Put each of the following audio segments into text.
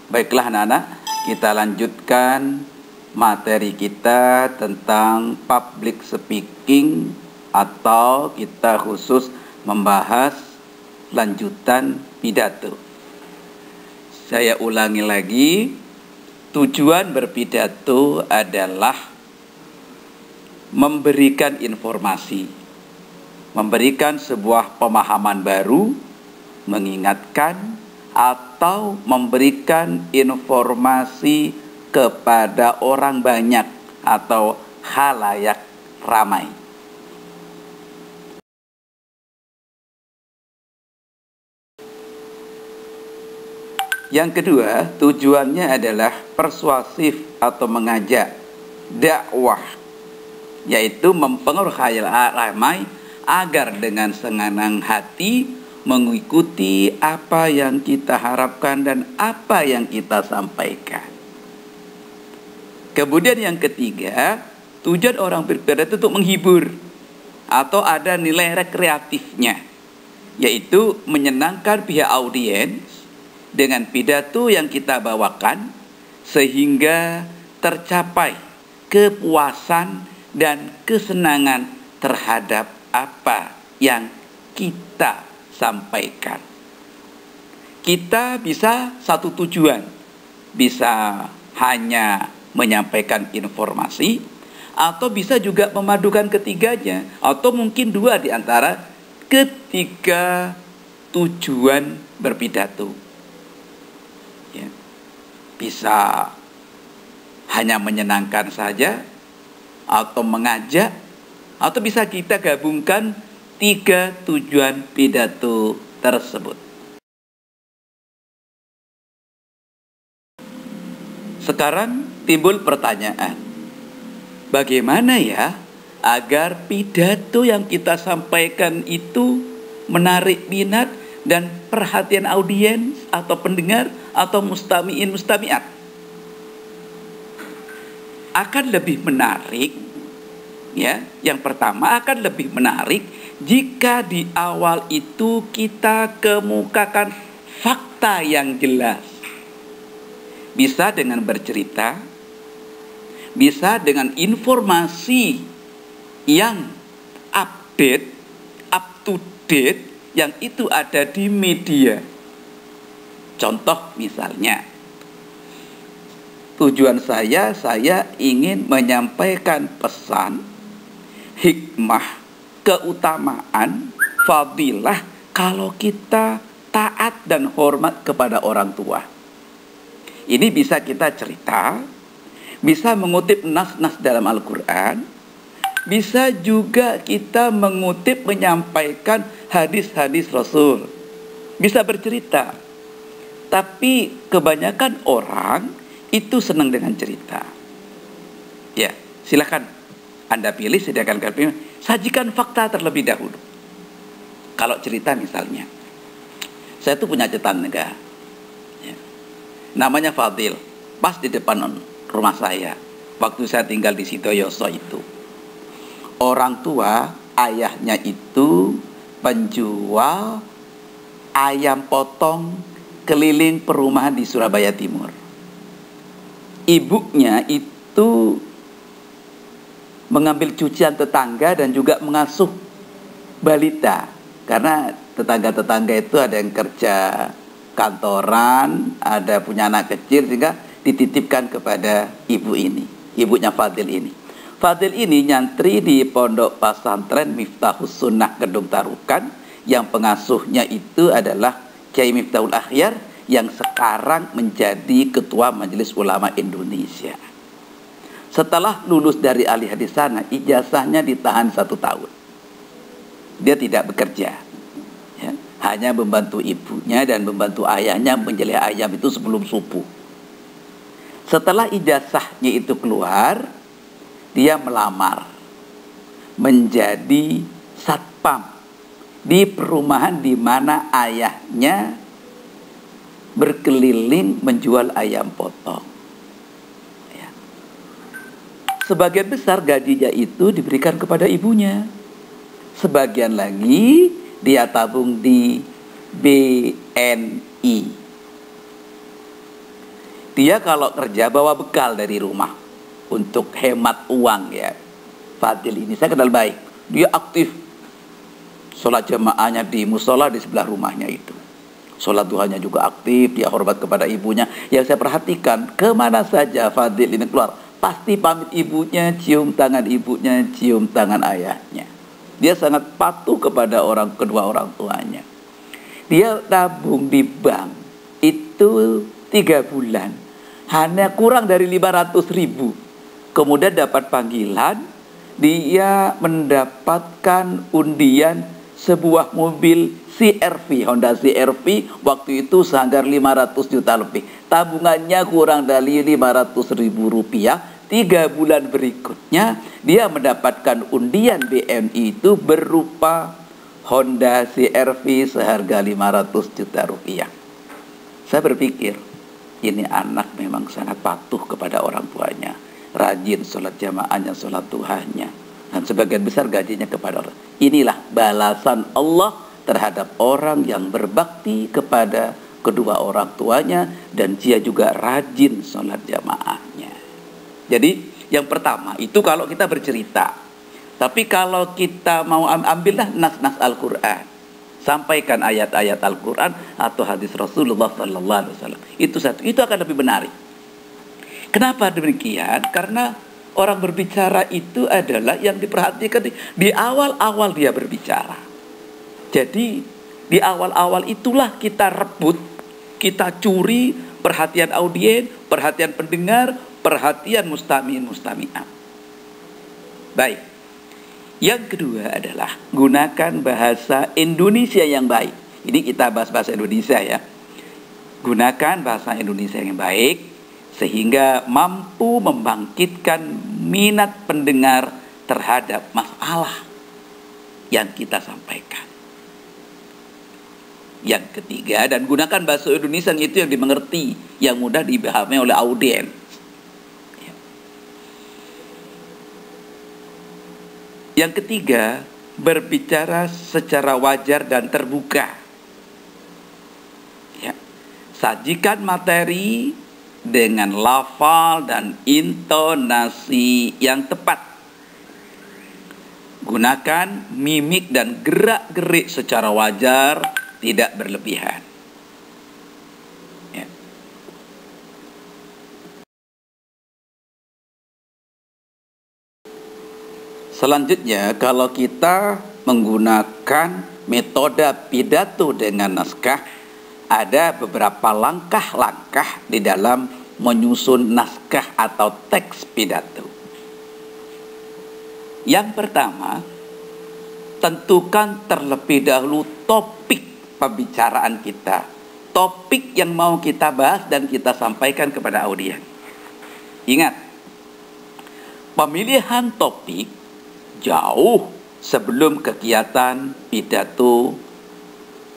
Baiklah anak-anak, kita lanjutkan materi kita tentang public speaking, atau kita khusus membahas lanjutan pidato. Saya ulangi lagi, tujuan berpidato adalah memberikan informasi, memberikan sebuah pemahaman baru, mengingatkan, atau memberikan informasi kepada orang banyak atau khalayak ramai. Yang kedua, tujuannya adalah persuasif atau mengajak, dakwah, yaitu mempengaruhi khalayak ramai agar dengan senang hati mengikuti apa yang kita harapkan dan apa yang kita sampaikan. Kemudian yang ketiga, tujuan orang berpidato itu untuk menghibur atau ada nilai rekreatifnya, yaitu menyenangkan pihak audiens dengan pidato yang kita bawakan sehingga tercapai kepuasan dan kesenangan terhadap apa yang kita sampaikan. Kita bisa satu tujuan, bisa hanya menyampaikan informasi, atau bisa juga memadukan ketiganya, atau mungkin dua di antara ketiga tujuan berpidato. Ya. Bisa hanya menyenangkan saja, atau mengajak, atau bisa kita gabungkan tiga tujuan pidato tersebut. Sekarang timbul pertanyaan, bagaimana ya agar pidato yang kita sampaikan itu menarik minat dan perhatian audiens atau pendengar atau mustami'in mustami'at? Akan lebih menarik, ya, yang pertama akan lebih menarik jika di awal itu kita kemukakan fakta yang jelas. Bisa dengan bercerita, bisa dengan informasi yang update, up to date, yang itu ada di media. Contoh misalnya, tujuan saya ingin menyampaikan pesan, hikmah, keutamaan, fadilah kalau kita taat dan hormat kepada orang tua. Ini bisa kita cerita, bisa mengutip nas-nas dalam Al-Quran, bisa juga kita mengutip, menyampaikan hadis-hadis Rasul. Bisa bercerita. Tapi kebanyakan orang itu senang dengan cerita. Ya, silakan Anda pilih, sediakan kalian. Sajikan fakta terlebih dahulu. Kalau cerita misalnya, saya tuh punya tetangga, ya, namanya Fadil, pas di depan rumah saya, waktu saya tinggal di Sidoyoso itu. Orang tua, ayahnya itu penjual ayam potong keliling perumahan di Surabaya Timur. Ibunya itu mengambil cucian tetangga dan juga mengasuh balita, karena tetangga-tetangga itu ada yang kerja kantoran, ada punya anak kecil, sehingga dititipkan kepada ibu ini, ibunya Fadil ini. Fadil ini nyantri di pondok pesantren Miftahus Sunnah Kedung Tarukan, yang pengasuhnya itu adalah Kiai Miftahul Akhyar yang sekarang menjadi Ketua Majelis Ulama Indonesia. Setelah lulus dari ahli hadis sana, ijazahnya ditahan 1 tahun. Dia tidak bekerja, ya, hanya membantu ibunya dan membantu ayahnya menjelih ayam itu sebelum subuh. Setelah ijazahnya itu keluar, dia melamar menjadi satpam di perumahan di mana ayahnya berkeliling menjual ayam potong. Ya. Sebagian besar gajinya itu diberikan kepada ibunya. Sebagian lagi dia tabung di BNI. Dia kalau kerja bawa bekal dari rumah untuk hemat uang ya. Fadil ini saya kenal baik. Dia aktif sholat jamaahnya di musola di sebelah rumahnya itu. Sholat duhanya juga aktif, dia hormat kepada ibunya. Yang saya perhatikan, kemana saja Fadil ini keluar, pasti pamit ibunya, cium tangan ibunya, cium tangan ayahnya. Dia sangat patuh kepada kedua orang tuanya. Dia tabung di bank itu 3 bulan, hanya kurang dari 500.000. Kemudian dapat panggilan, dia mendapatkan undian sebuah mobil CR-V, Honda CR-V, waktu itu seanggar 500 juta lebih. Tabungannya kurang dari 500.000 rupiah. 3 bulan berikutnya dia mendapatkan undian BNI itu berupa Honda CR-V seharga 500 juta rupiah. Saya berpikir, ini anak memang sangat patuh kepada orang tuanya, rajin sholat jamaahnya, sholat duhanya, dan sebagian besar gajinya kepada orang. Inilah balasan Allah terhadap orang yang berbakti kepada kedua orang tuanya dan dia juga rajin sholat jamaahnya. Jadi yang pertama itu kalau kita bercerita. Tapi kalau kita mau ambillah nas-nas Al-Quran, sampaikan ayat-ayat Al-Quran atau hadis Rasulullah SAW. Itu satu, itu akan lebih menarik. Kenapa demikian? Karena orang berbicara itu adalah yang diperhatikan di awal-awal dia berbicara. Jadi di awal-awal itulah kita rebut, kita curi perhatian audien, perhatian pendengar, perhatian mustami'in mustami'ah. Baik. Yang kedua adalah gunakan bahasa Indonesia yang baik. Ini kita bahas bahasa Indonesia ya. Gunakan bahasa Indonesia yang baik sehingga mampu membangkitkan minat pendengar terhadap masalah yang kita sampaikan. Yang ketiga, dan gunakan bahasa Indonesia yang itu yang dimengerti, yang mudah dipahami oleh audien. Yang ketiga, berbicara secara wajar dan terbuka. Ya. Sajikan materi dengan lafal dan intonasi yang tepat. Gunakan mimik dan gerak-gerik secara wajar, tidak berlebihan. Ya. Selanjutnya, kalau kita menggunakan metode pidato dengan naskah, ada beberapa langkah-langkah di dalam menyusun naskah atau teks pidato. Yang pertama, tentukan terlebih dahulu topik pembicaraan kita, topik yang mau kita bahas dan kita sampaikan kepada audien. Ingat, pemilihan topik jauh sebelum kegiatan pidato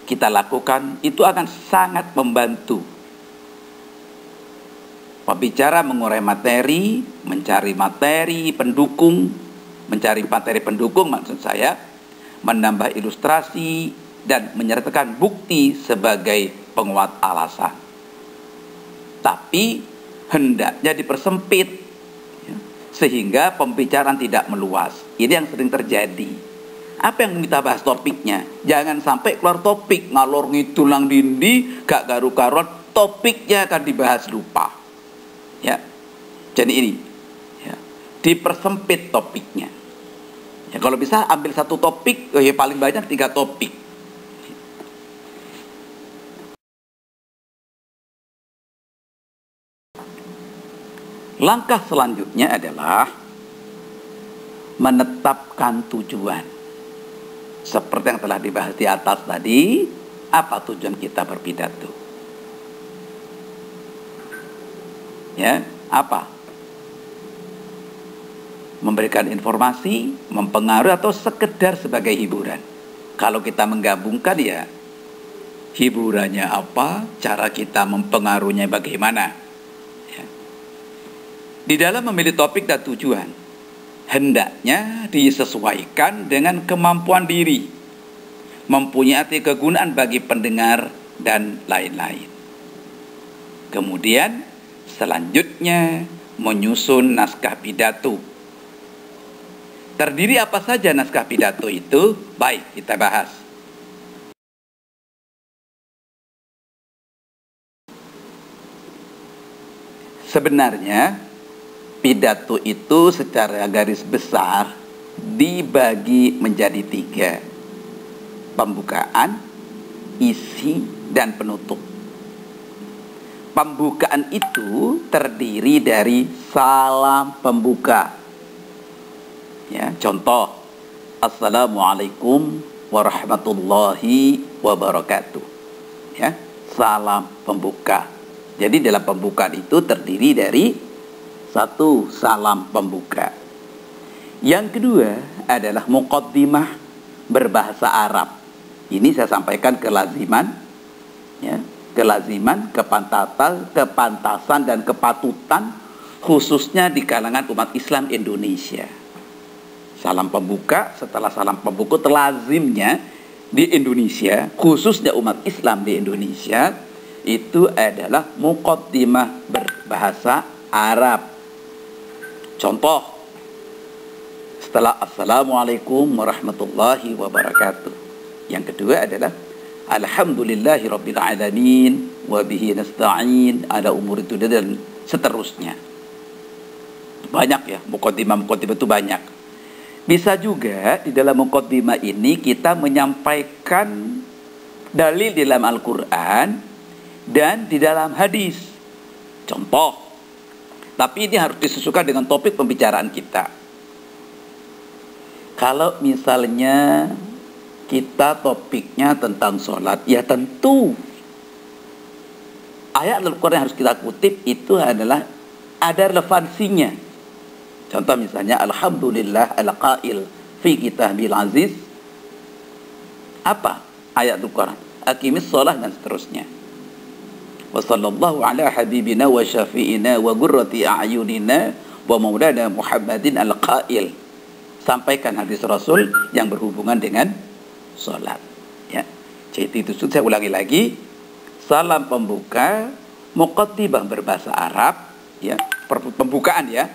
kita lakukan itu akan sangat membantu. Pembicara mengurai materi, mencari materi pendukung maksud saya, menambah ilustrasi dan menyertakan bukti sebagai penguat alasan. Tapi hendaknya dipersempit sehingga pembicaraan tidak meluas. Ini yang sering terjadi. Apa yang kita bahas topiknya? Jangan sampai keluar topik ngalor ngidul nang dindi, gak karu-karuan, topiknya akan dibahas lupa. Ya. Jadi ini ya, dipersempit topiknya. Ya, kalau bisa ambil satu topik, ya paling banyak 3 topik. Langkah selanjutnya adalah menetapkan tujuan. Seperti yang telah dibahas di atas tadi, apa tujuan kita berpidato? Ya, apa? Memberikan informasi, mempengaruhi atau sekedar sebagai hiburan. Kalau kita menggabungkan ya, hiburannya apa, cara kita mempengaruhinya bagaimana. Di dalam memilih topik dan tujuan, hendaknya disesuaikan dengan kemampuan diri, mempunyai kegunaan bagi pendengar, dan lain-lain. Kemudian, Selanjutnya, menyusun naskah pidato. Terdiri apa saja naskah pidato itu? Baik, kita bahas. Sebenarnya, pidato itu secara garis besar dibagi menjadi 3. Pembukaan, isi, dan penutup. Pembukaan itu terdiri dari salam pembuka. Ya, contoh, Assalamualaikum warahmatullahi wabarakatuh. Ya, salam pembuka. Jadi dalam pembukaan itu terdiri dari 1 salam pembuka. Yang kedua adalah muqaddimah berbahasa Arab. Ini saya sampaikan kelaziman, ya, kelaziman, kepantasan dan kepatutan khususnya di kalangan umat Islam Indonesia. Salam pembuka, setelah salam pembuka lazimnya di Indonesia, khususnya umat Islam di Indonesia, itu adalah muqaddimah berbahasa Arab. Contoh, setelah Assalamualaikum warahmatullahi wabarakatuh. Yang kedua adalah Alhamdulillahi rabbil alamin wa bihi nasta'in ala umuri dunya, dan seterusnya. Banyak ya, muqaddimah itu banyak. Bisa juga di dalam muqaddimah ini kita menyampaikan dalil di dalam Al-Quran dan di dalam hadis. Contoh, tapi ini harus disesuaikan dengan topik pembicaraan kita. Kalau misalnya kita topiknya tentang sholat, ya tentu ayat Al-Quran yang harus kita kutip itu adalah ada relevansinya. Contoh misalnya, Alhamdulillah al-qail fi kitabil aziz. Apa ayat Al-Quran? Aqimis sholah dan seterusnya. Wa sallallahu ala habibina wa syafi'ina wa gurrati a'yunina wa maulana Muhammadin al-qail. Sampaikan hadis Rasul yang berhubungan dengan sholat. Ya. Jadi itu saya ulangi lagi. Salam pembuka, muqaddimah berbahasa Arab, ya, pembukaan ya.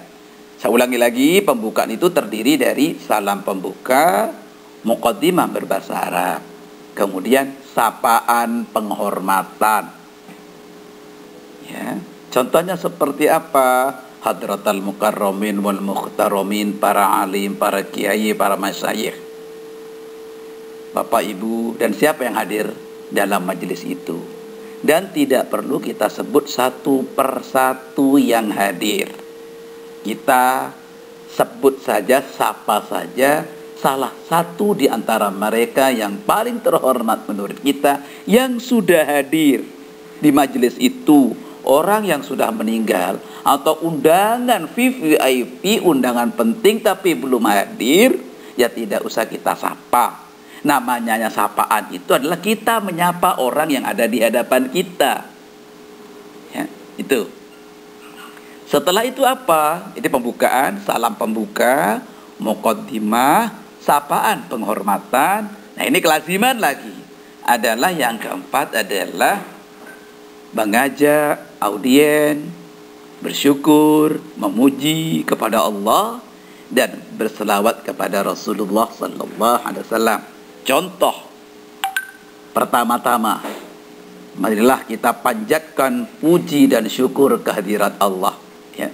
Saya ulangi lagi, pembukaan itu terdiri dari salam pembuka, muqaddimah berbahasa Arab, kemudian sapaan penghormatan. Ya, contohnya seperti apa? Hadratal mukarramin wal mukhtaromin, para alim, para kiai, para masyayikh, Bapak Ibu dan siapa yang hadir dalam majelis itu. Dan tidak perlu kita sebut satu persatu yang hadir. Kita sebut saja, sapa saja salah satu di antara mereka yang paling terhormat menurut kita yang sudah hadir di majelis itu. Orang yang sudah meninggal atau undangan VIP, undangan penting tapi belum hadir, ya tidak usah kita sapa. Namanya sapaan itu adalah kita menyapa orang yang ada di hadapan kita. Ya, itu. Setelah itu apa? Ini pembukaan, salam pembuka, muqaddimah, sapaan penghormatan. Nah, ini kelaziman lagi. Adalah yang keempat adalah mengajak audien bersyukur, memuji kepada Allah dan berselawat kepada Rasulullah sallallahu alaihi wasallam. Contoh, pertama-tama, marilah kita panjatkan puji dan syukur kehadirat Allah. Ya.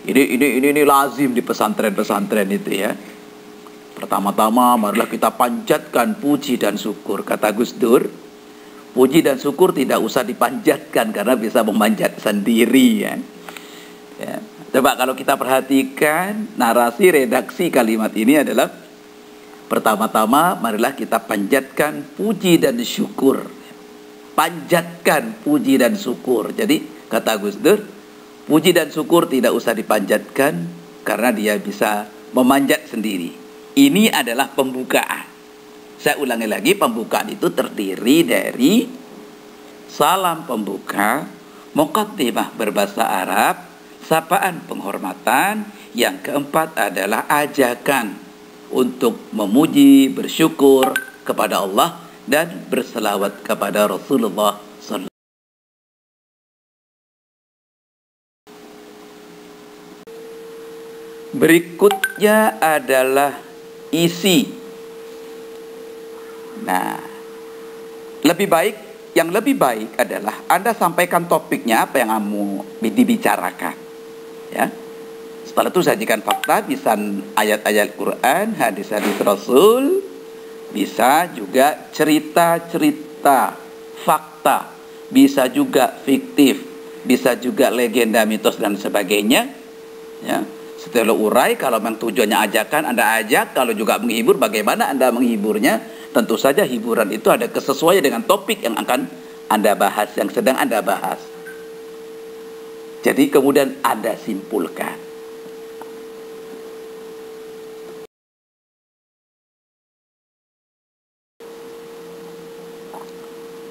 Ini lazim di pesantren-pesantren itu ya. Pertama-tama, marilah kita panjatkan puji dan syukur. Kata Gus Dur, puji dan syukur tidak usah dipanjatkan karena bisa memanjat sendiri ya. Ya. Coba kalau kita perhatikan narasi redaksi kalimat ini adalah pertama-tama marilah kita panjatkan puji dan syukur. Panjatkan puji dan syukur. Jadi kata Gus Dur, puji dan syukur tidak usah dipanjatkan karena dia bisa memanjat sendiri. Ini adalah pembukaan. Saya ulangi lagi, pembukaan itu terdiri dari salam pembuka, muqaddimah berbahasa Arab, sapaan penghormatan. Yang keempat adalah ajakan untuk memuji, bersyukur kepada Allah dan berselawat kepada Rasulullah SAW. Berikutnya adalah isi. Nah, yang lebih baik adalah Anda sampaikan topiknya apa yang kamu dibicarakan. Ya. Setelah itu sajikan fakta, bisa ayat-ayat Quran, hadis-hadis Rasul, bisa juga cerita-cerita fakta, bisa juga fiktif, bisa juga legenda, mitos dan sebagainya. Ya. Setelah urai, kalau memang tujuannya ajakan, Anda ajak. Kalau juga menghibur, bagaimana Anda menghiburnya? Tentu saja hiburan itu ada kesesuaian dengan topik yang akan Anda bahas, yang sedang Anda bahas. Jadi kemudian Anda simpulkan.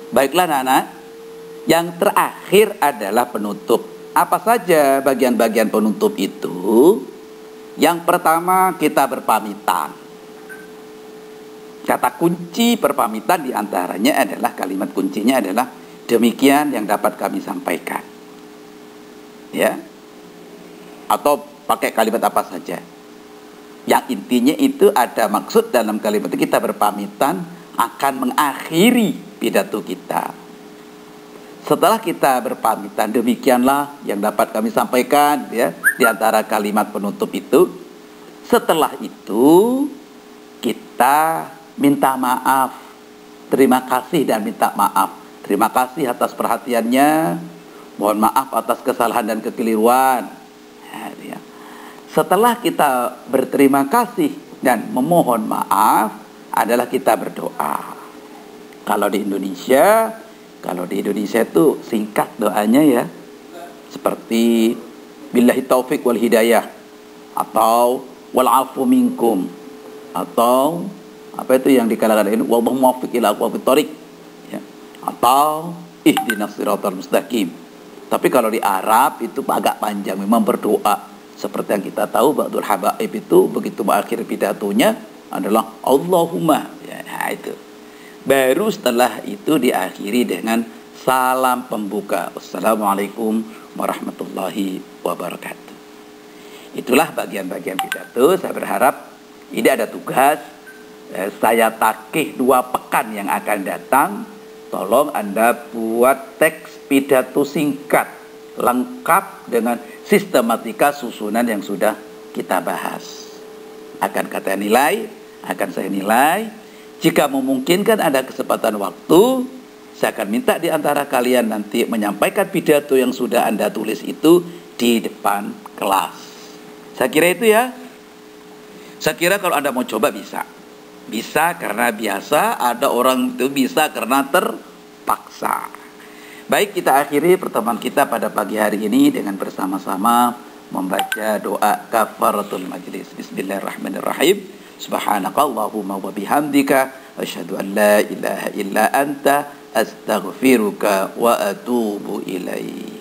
Baiklah anak-anak, yang terakhir adalah penutup. Apa saja bagian-bagian penutup itu? Yang pertama, kita berpamitan. Kata kunci perpamitan diantaranya adalah, kalimat kuncinya adalah demikian yang dapat kami sampaikan. Ya. Atau pakai kalimat apa saja. Yang intinya itu ada maksud dalam kalimat itu, kita berpamitan akan mengakhiri pidato kita. Setelah kita berpamitan, demikianlah yang dapat kami sampaikan, ya, di antara kalimat penutup itu. Setelah itu kita minta maaf, terima kasih dan minta maaf. Terima kasih atas perhatiannya, mohon maaf atas kesalahan dan kekeliruan. Ya. Setelah kita berterima kasih dan memohon maaf, adalah kita berdoa. Kalau di Indonesia itu singkat doanya ya, seperti billahi taufik wal hidayah, atau wal afu minkum, atau apa itu yang dikatakan ini, wallahu muwaffiq ila aqwamit thoriq, ya, atau ihdinas siratal mustaqim. Tapi kalau di Arab itu agak panjang, memang berdoa. Seperti yang kita tahu, Ba'dul Habaib itu begitu mengakhiri pidatonya adalah Allahumma, ya, nah itu. Baru setelah itu diakhiri dengan salam pembuka, Wassalamualaikum warahmatullahi wabarakatuh. Itulah bagian-bagian pidato. Saya berharap ini ada tugas. Saya takih 2 pekan yang akan datang. Tolong Anda buat teks pidato singkat, lengkap dengan sistematika susunan yang sudah kita bahas. Akan saya nilai. Jika memungkinkan ada kesempatan waktu, saya akan minta di antara kalian nanti menyampaikan pidato yang sudah Anda tulis itu di depan kelas. Saya kira itu ya. Saya kira kalau Anda mau coba bisa. Bisa karena biasa, ada orang itu bisa karena terpaksa. Baik, kita akhiri pertemuan kita pada pagi hari ini dengan bersama-sama membaca doa kafaratul majlis. Bismillahirrahmanirrahim. Subhanakallahumma wa bihamdika asyhadu an la ilaha illa anta astaghfiruka wa atubu ilaik.